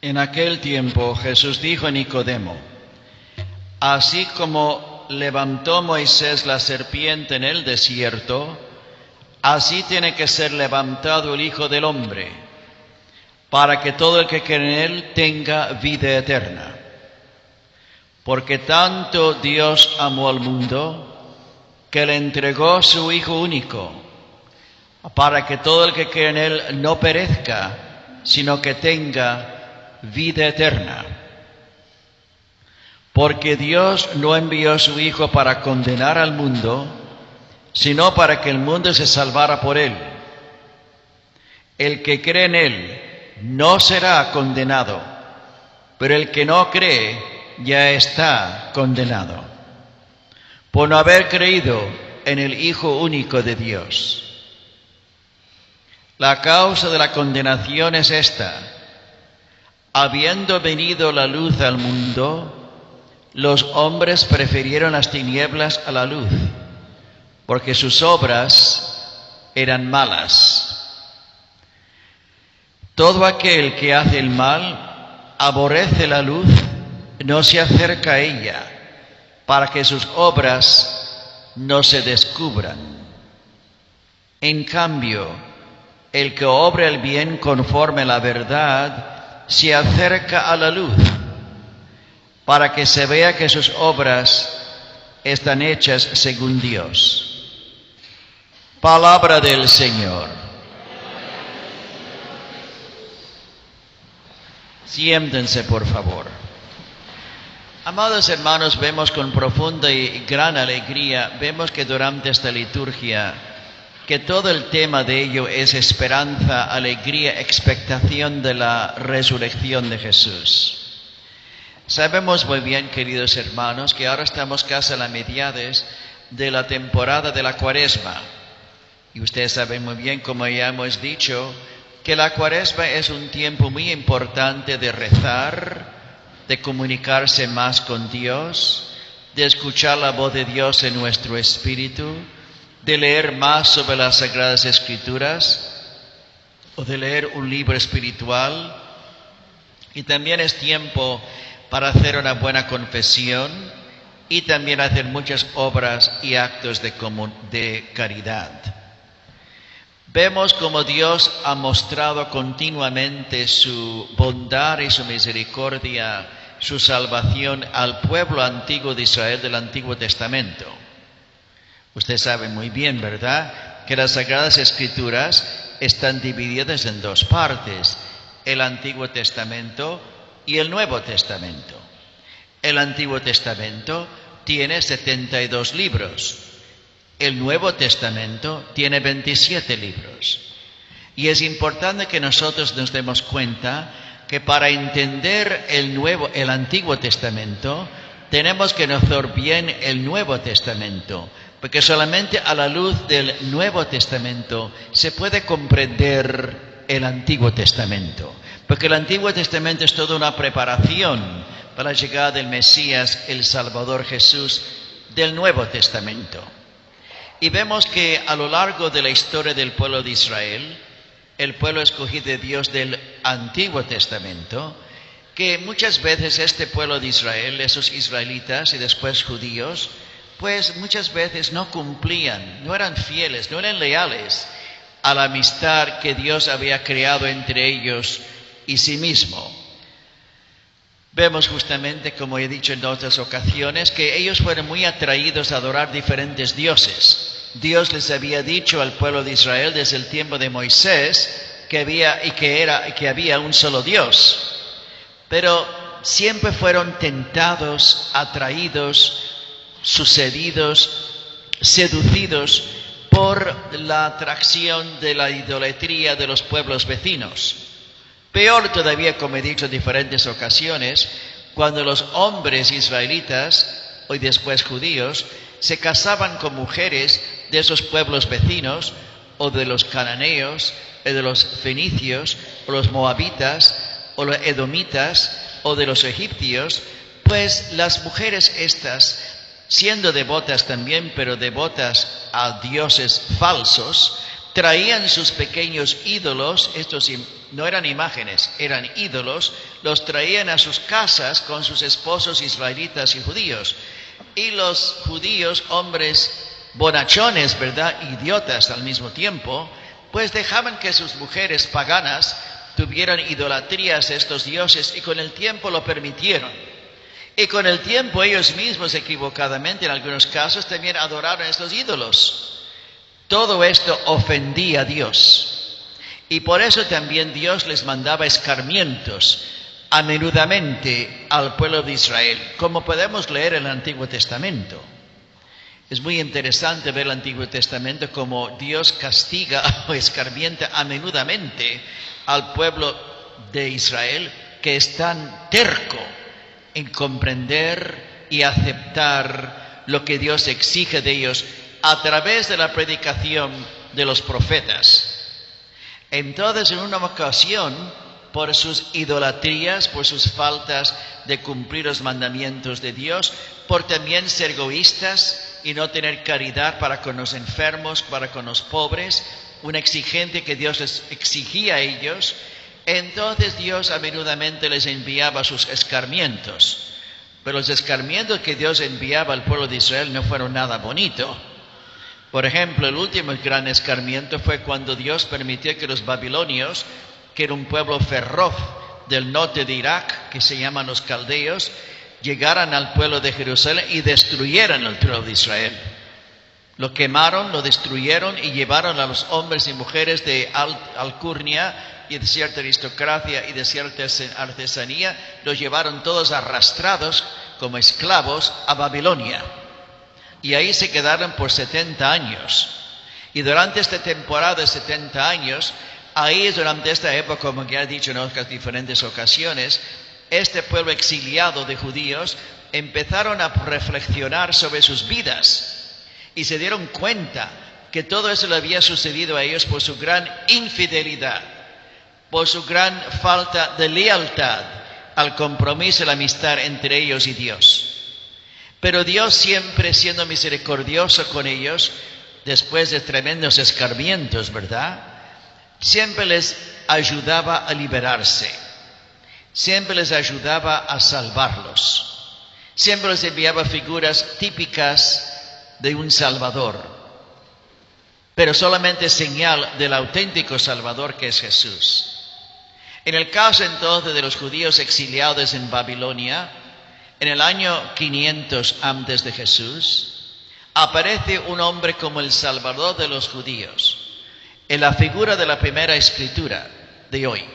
En aquel tiempo Jesús dijo a Nicodemo: así como levantó Moisés la serpiente en el desierto, así tiene que ser levantado el Hijo del Hombre, para que todo el que cree en él tenga vida eterna. Porque tanto Dios amó al mundo, que le entregó su Hijo único, para que todo el que cree en él no perezca, sino que tenga vida eterna. Porque Dios no envió a su Hijo para condenar al mundo, sino para que el mundo se salvara por él. El que cree en él no será condenado, pero el que no cree ya está condenado, por no haber creído en el Hijo único de Dios. La causa de la condenación es esta: habiendo venido la luz al mundo, los hombres prefirieron las tinieblas a la luz, porque sus obras eran malas. Todo aquel que hace el mal aborrece la luz, no se acerca a ella, para que sus obras no se descubran. En cambio, el que obra el bien conforme a la verdad se acerca a la luz, para que se vea que sus obras están hechas según Dios. Palabra del Señor. Siéntense, por favor. Amados hermanos, vemos con profunda y gran alegría, vemos que durante esta liturgia, que todo el tema de ello es esperanza, alegría, expectación de la resurrección de Jesús. Sabemos muy bien, queridos hermanos, que ahora estamos casi a la mediados de la temporada de la Cuaresma. Y ustedes saben muy bien, como ya hemos dicho, que la Cuaresma es un tiempo muy importante de rezar, de comunicarse más con Dios, de escuchar la voz de Dios en nuestro espíritu, de leer más sobre las Sagradas Escrituras o de leer un libro espiritual. Y también es tiempo para hacer una buena confesión y también hacer muchas obras y actos de caridad. Vemos como Dios ha mostrado continuamente su bondad y su misericordia, su salvación al pueblo antiguo de Israel del Antiguo Testamento. Usted sabe muy bien, ¿verdad?, que las Sagradas Escrituras están divididas en dos partes: el Antiguo Testamento y el Nuevo Testamento. El Antiguo Testamento tiene 72 libros. El Nuevo Testamento tiene 27 libros. Y es importante que nosotros nos demos cuenta que para entender el Antiguo Testamento tenemos que conocer bien el Nuevo Testamento, porque solamente a la luz del Nuevo Testamento se puede comprender el Antiguo Testamento, porque el Antiguo Testamento es toda una preparación para la llegada del Mesías, el Salvador Jesús, del Nuevo Testamento. Y vemos que a lo largo de la historia del pueblo de Israel, el pueblo escogido de Dios del Antiguo Testamento, que muchas veces este pueblo de Israel, esos israelitas y después judíos, pues muchas veces no cumplían, no eran fieles, no eran leales a la amistad que Dios había creado entre ellos y sí mismo. Vemos justamente, como he dicho en otras ocasiones, que ellos fueron muy atraídos a adorar diferentes dioses. Dios les había dicho al pueblo de Israel desde el tiempo de Moisés que había un solo Dios. Pero siempre fueron tentados, atraídos, seducidos por la atracción de la idolatría de los pueblos vecinos. Peor todavía, como he dicho en diferentes ocasiones, cuando los hombres israelitas, hoy después judíos, se casaban con mujeres de esos pueblos vecinos, o de los cananeos, o de los fenicios, o los moabitas, o los edomitas, o de los egipcios, pues las mujeres estas, siendo devotas también, pero devotas a dioses falsos, traían sus pequeños ídolos, estos no eran imágenes, eran ídolos, los traían a sus casas con sus esposos israelitas y judíos. Y los judíos, hombres bonachones, ¿verdad?, idiotas al mismo tiempo, pues dejaban que sus mujeres paganas tuvieran idolatrías a estos dioses y con el tiempo lo permitieron. Y con el tiempo ellos mismos equivocadamente en algunos casos también adoraron a estos ídolos. Todo esto ofendía a Dios. Y por eso también Dios les mandaba escarmientos a menudamente al pueblo de Israel, como podemos leer en el Antiguo Testamento. Es muy interesante ver el Antiguo Testamento como Dios castiga o escarmienta a menudamente al pueblo de Israel, que es tan terco en comprender y aceptar lo que Dios exige de ellos a través de la predicación de los profetas. Entonces, en una ocasión, por sus idolatrías, por sus faltas de cumplir los mandamientos de Dios, por también ser egoístas y no tener caridad para con los enfermos, para con los pobres, una exigencia que Dios les exigía a ellos, entonces Dios a menudamente les enviaba sus escarmientos. Pero los escarmientos que Dios enviaba al pueblo de Israel no fueron nada bonito. Por ejemplo, el último gran escarmiento fue cuando Dios permitió que los babilonios, que era un pueblo feroz del norte de Irak, que se llaman los caldeos, llegaran al pueblo de Jerusalén y destruyeran el pueblo de Israel. Lo quemaron, lo destruyeron y llevaron a los hombres y mujeres de alcurnia y de cierta aristocracia y de cierta artesanía, los llevaron todos arrastrados como esclavos a Babilonia. Y ahí se quedaron por 70 años. Y durante esta temporada de 70 años, ahí es durante esta época, como ya he dicho en otras diferentes ocasiones, este pueblo exiliado de judíos empezaron a reflexionar sobre sus vidas y se dieron cuenta que todo eso le había sucedido a ellos por su gran infidelidad, por su gran falta de lealtad al compromiso y la amistad entre ellos y Dios. Pero Dios, siempre siendo misericordioso con ellos, después de tremendos escarmientos, ¿verdad?, siempre les ayudaba a liberarse, siempre les ayudaba a salvarlos, siempre les enviaba figuras típicas de un Salvador, pero solamente señal del auténtico Salvador que es Jesús. En el caso entonces de los judíos exiliados en Babilonia, en el año 500 antes de Jesús, aparece un hombre como el Salvador de los judíos, en la figura de la primera escritura de hoy,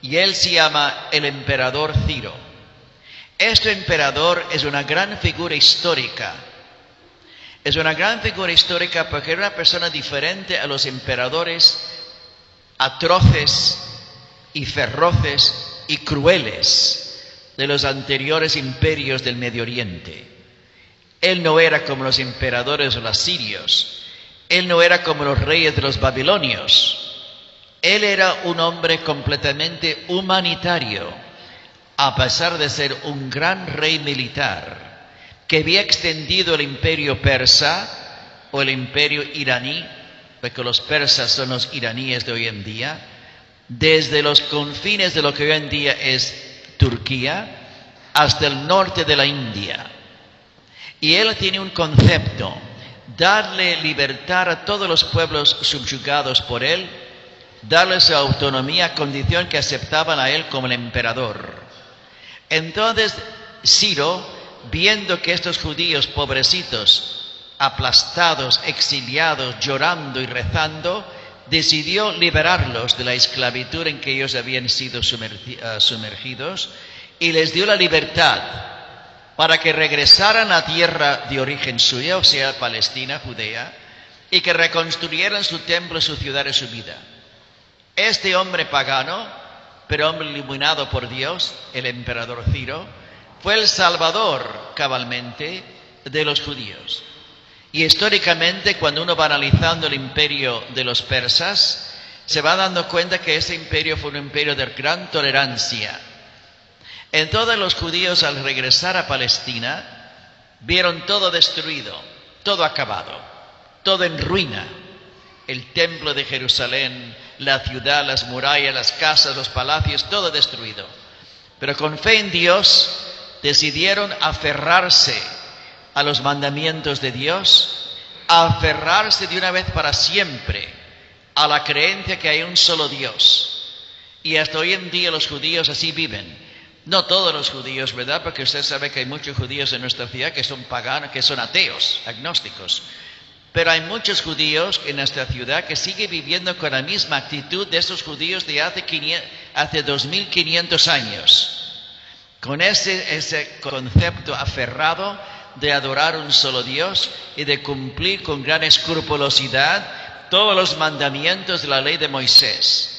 y él se llama el emperador Ciro. Este emperador es una gran figura histórica. Es una gran figura histórica porque era una persona diferente a los emperadores atroces y feroces y crueles de los anteriores imperios del Medio Oriente. Él no era como los emperadores de los sirios. Él no era como los reyes de los babilonios. Él era un hombre completamente humanitario, a pesar de ser un gran rey militar, que había extendido el imperio persa o el imperio iraní, porque los persas son los iraníes de hoy en día, desde los confines de lo que hoy en día es Turquía hasta el norte de la India. Y él tiene un concepto: darle libertad a todos los pueblos subyugados por él, darles su autonomía a condición que aceptaban a él como el emperador. Entonces Ciro, viendo que estos judíos pobrecitos, aplastados, exiliados, llorando y rezando, decidió liberarlos de la esclavitud en que ellos habían sido sumergidos y les dio la libertad para que regresaran a tierra de origen suya, o sea, Palestina, Judea, y que reconstruyeran su templo, su ciudad y su vida. Este hombre pagano, pero hombre iluminado por Dios, el emperador Ciro, fue el salvador cabalmente de los judíos. Y históricamente, cuando uno va analizando el imperio de los persas, se va dando cuenta que ese imperio fue un imperio de gran tolerancia. Entonces los judíos, al regresar a Palestina, vieron todo destruido, todo acabado, todo en ruina. El templo de Jerusalén, la ciudad, las murallas, las casas, los palacios, todo destruido. Pero con fe en Dios decidieron aferrarse a los mandamientos de Dios, aferrarse de una vez para siempre a la creencia que hay un solo Dios. Y hasta hoy en día los judíos así viven. No todos los judíos, ¿verdad? Porque usted sabe que hay muchos judíos en nuestra ciudad que son paganos, que son ateos, agnósticos. Pero hay muchos judíos en nuestra ciudad que siguen viviendo con la misma actitud de esos judíos de hace 2500 años. Con ese concepto aferrado de adorar un solo Dios y de cumplir con gran escrupulosidad todos los mandamientos de la ley de Moisés.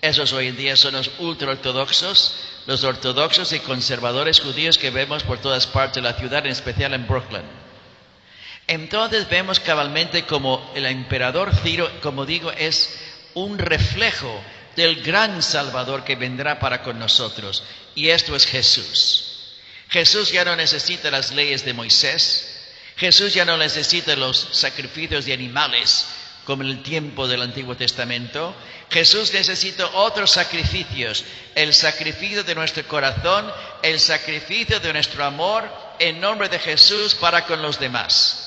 Esos hoy en día son los ultraortodoxos, los ortodoxos y conservadores judíos que vemos por todas partes de la ciudad, en especial en Brooklyn. Entonces vemos cabalmente como el emperador Ciro, como digo, es un reflejo del gran Salvador que vendrá para con nosotros. Y esto es Jesús. Jesús ya no necesita las leyes de Moisés. Jesús ya no necesita los sacrificios de animales como en el tiempo del Antiguo Testamento. Jesús necesita otros sacrificios, el sacrificio de nuestro corazón, el sacrificio de nuestro amor en nombre de Jesús para con los demás.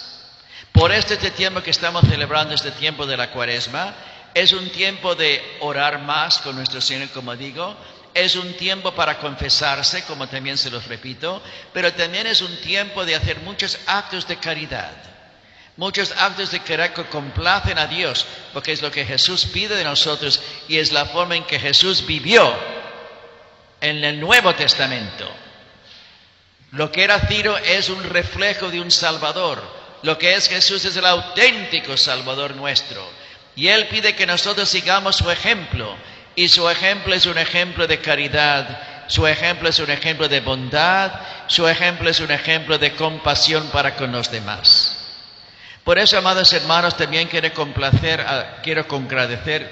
Por este tiempo que estamos celebrando, este tiempo de la Cuaresma, es un tiempo de orar más con nuestro Señor, como digo, es un tiempo para confesarse, como también se los repito, pero también es un tiempo de hacer muchos actos de caridad. Muchos actos de caridad que complacen a Dios, porque es lo que Jesús pide de nosotros y es la forma en que Jesús vivió en el Nuevo Testamento. Lo que era Ciro es un reflejo de un Salvador. Lo que es Jesús es el auténtico Salvador nuestro. Y Él pide que nosotros sigamos su ejemplo. Y su ejemplo es un ejemplo de caridad. Su ejemplo es un ejemplo de bondad. Su ejemplo es un ejemplo de compasión para con los demás. Por eso, amados hermanos, también quiero agradecer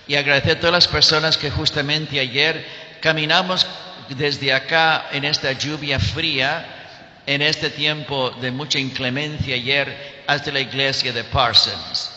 y agradecer a todas las personas que justamente ayer caminamos desde acá en esta lluvia fría, en este tiempo de mucha inclemencia ayer, hasta la iglesia de Parsons.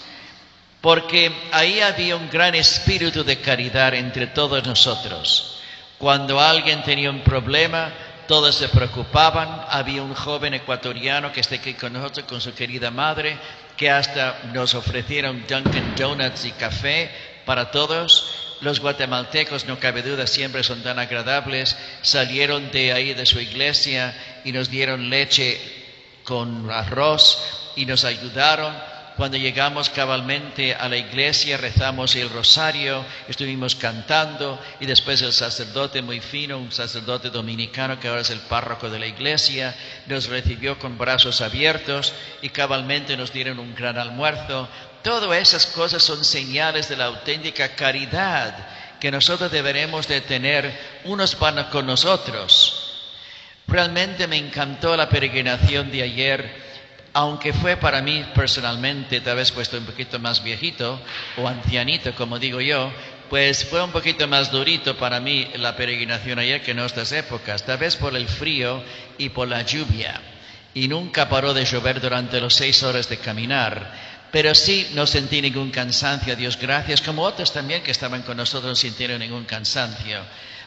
Porque ahí había un gran espíritu de caridad entre todos nosotros. Cuando alguien tenía un problema, todos se preocupaban. Había un joven ecuatoriano que está aquí con nosotros, con su querida madre, que hasta nos ofrecieron Dunkin' Donuts y café para todos. Los guatemaltecos, no cabe duda, siempre son tan agradables. Salieron de ahí de su iglesia y nos dieron leche con arroz y nos ayudaron. Cuando llegamos cabalmente a la iglesia, rezamos el rosario, estuvimos cantando y después el sacerdote muy fino, un sacerdote dominicano que ahora es el párroco de la iglesia, nos recibió con brazos abiertos y cabalmente nos dieron un gran almuerzo. Todas esas cosas son señales de la auténtica caridad que nosotros deberemos de tener unos para con nosotros. Realmente me encantó la peregrinación de ayer. Aunque fue para mí personalmente, tal vez puesto un poquito más viejito o ancianito, como digo yo, pues fue un poquito más durito para mí la peregrinación ayer que en otras épocas, tal vez por el frío y por la lluvia. Y nunca paró de llover durante las 6 horas de caminar. Pero sí no sentí ningún cansancio, a Dios gracias, como otros también que estaban con nosotros no sintieron ningún cansancio.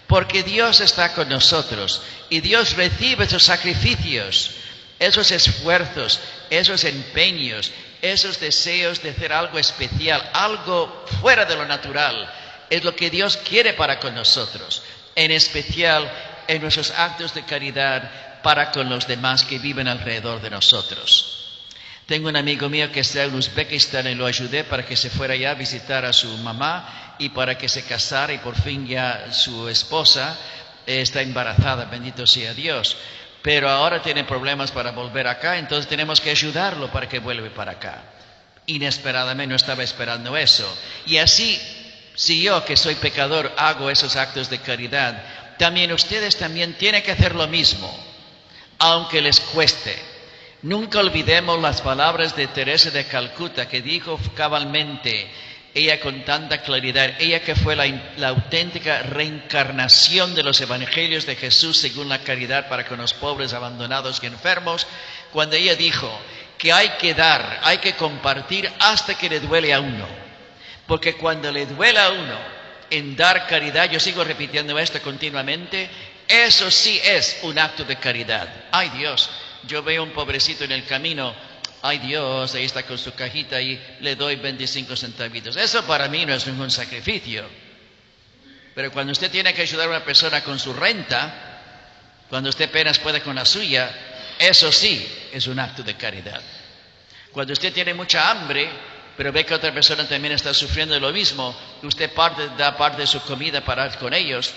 Porque Dios está con nosotros y Dios recibe esos sacrificios. Esos esfuerzos, esos empeños, esos deseos de hacer algo especial, algo fuera de lo natural, es lo que Dios quiere para con nosotros, en especial en nuestros actos de caridad para con los demás que viven alrededor de nosotros. Tengo un amigo mío que está en Uzbekistán y lo ayudé para que se fuera ya a visitar a su mamá y para que se casara y por fin ya su esposa está embarazada, bendito sea Dios. Pero ahora tiene problemas para volver acá, entonces tenemos que ayudarlo para que vuelva para acá. Inesperadamente no estaba esperando eso. Y así, si yo que soy pecador hago esos actos de caridad, también ustedes también tienen que hacer lo mismo, aunque les cueste. Nunca olvidemos las palabras de Teresa de Calcuta que dijo cabalmente, ella con tanta claridad, ella que fue la auténtica reencarnación de los evangelios de Jesús según la caridad para con los pobres, abandonados y enfermos, cuando ella dijo que hay que dar, hay que compartir hasta que le duele a uno. Porque cuando le duela a uno en dar caridad, yo sigo repitiendo esto continuamente, eso sí es un acto de caridad. Ay Dios, yo veo un pobrecito en el camino, ay Dios, ahí está con su cajita y le doy 25 centavitos. Eso para mí no es ningún sacrificio. Pero cuando usted tiene que ayudar a una persona con su renta, cuando usted apenas puede con la suya, eso sí es un acto de caridad. Cuando usted tiene mucha hambre, pero ve que otra persona también está sufriendo de lo mismo, usted da parte de su comida para ir con ellos,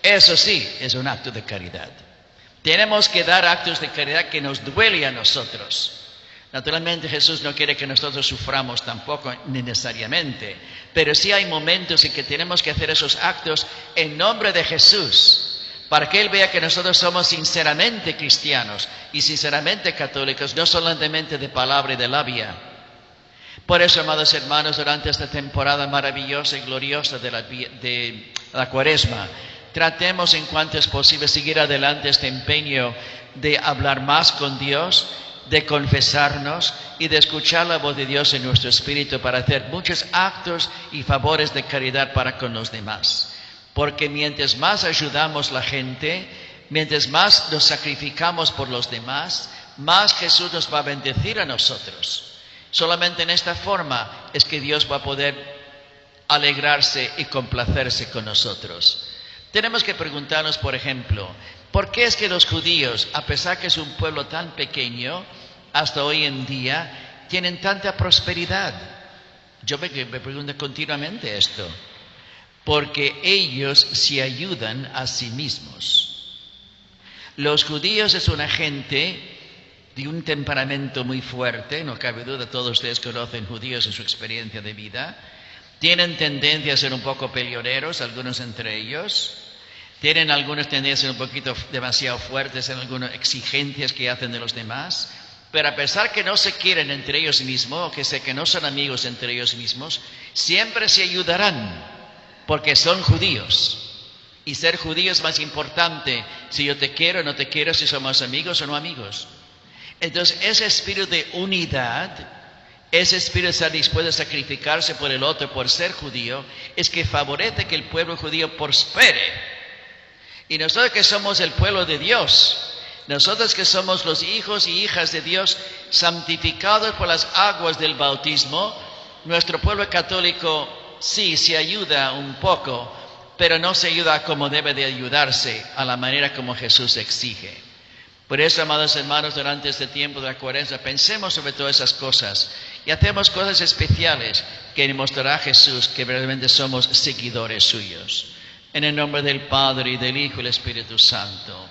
eso sí es un acto de caridad. Tenemos que dar actos de caridad que nos duele a nosotros. Naturalmente Jesús no quiere que nosotros suframos tampoco necesariamente, pero sí hay momentos en que tenemos que hacer esos actos en nombre de Jesús, para que Él vea que nosotros somos sinceramente cristianos y sinceramente católicos, no solamente de palabra y de labia. Por eso, amados hermanos, durante esta temporada maravillosa y gloriosa de la Cuaresma, tratemos en cuanto es posible seguir adelante este empeño de hablar más con Dios, de confesarnos y de escuchar la voz de Dios en nuestro espíritu para hacer muchos actos y favores de caridad para con los demás. Porque mientras más ayudamos a la gente, mientras más nos sacrificamos por los demás, más Jesús nos va a bendecir a nosotros. Solamente en esta forma es que Dios va a poder alegrarse y complacerse con nosotros. Tenemos que preguntarnos, por ejemplo, ¿por qué es que los judíos, a pesar que es un pueblo tan pequeño, hasta hoy en día, tienen tanta prosperidad? Yo me pregunto continuamente esto. Porque ellos se ayudan a sí mismos. Los judíos es una gente de un temperamento muy fuerte, no cabe duda, todos ustedes conocen judíos en su experiencia de vida. Tienen tendencia a ser un poco peleoneros, algunos entre ellos. Tienen algunas tendencias un poquito demasiado fuertes en algunas exigencias que hacen de los demás. Pero a pesar que no se quieren entre ellos mismos, o que no son amigos entre ellos mismos, siempre se ayudarán. Porque son judíos. Y ser judío es más importante si yo te quiero o no te quiero, si somos amigos o no amigos. Entonces ese espíritu de unidad, ese espíritu de estar dispuesto a sacrificarse por el otro, por ser judío, es que favorece que el pueblo judío prospere. Y nosotros que somos el pueblo de Dios, nosotros que somos los hijos y hijas de Dios, santificados por las aguas del bautismo, nuestro pueblo católico sí, se ayuda un poco, pero no se ayuda como debe de ayudarse, a la manera como Jesús exige. Por eso, amados hermanos, durante este tiempo de la Cuaresma, pensemos sobre todas esas cosas y hacemos cosas especiales que demostrará a Jesús que realmente somos seguidores suyos. En el nombre del Padre, y del Hijo, y del Espíritu Santo.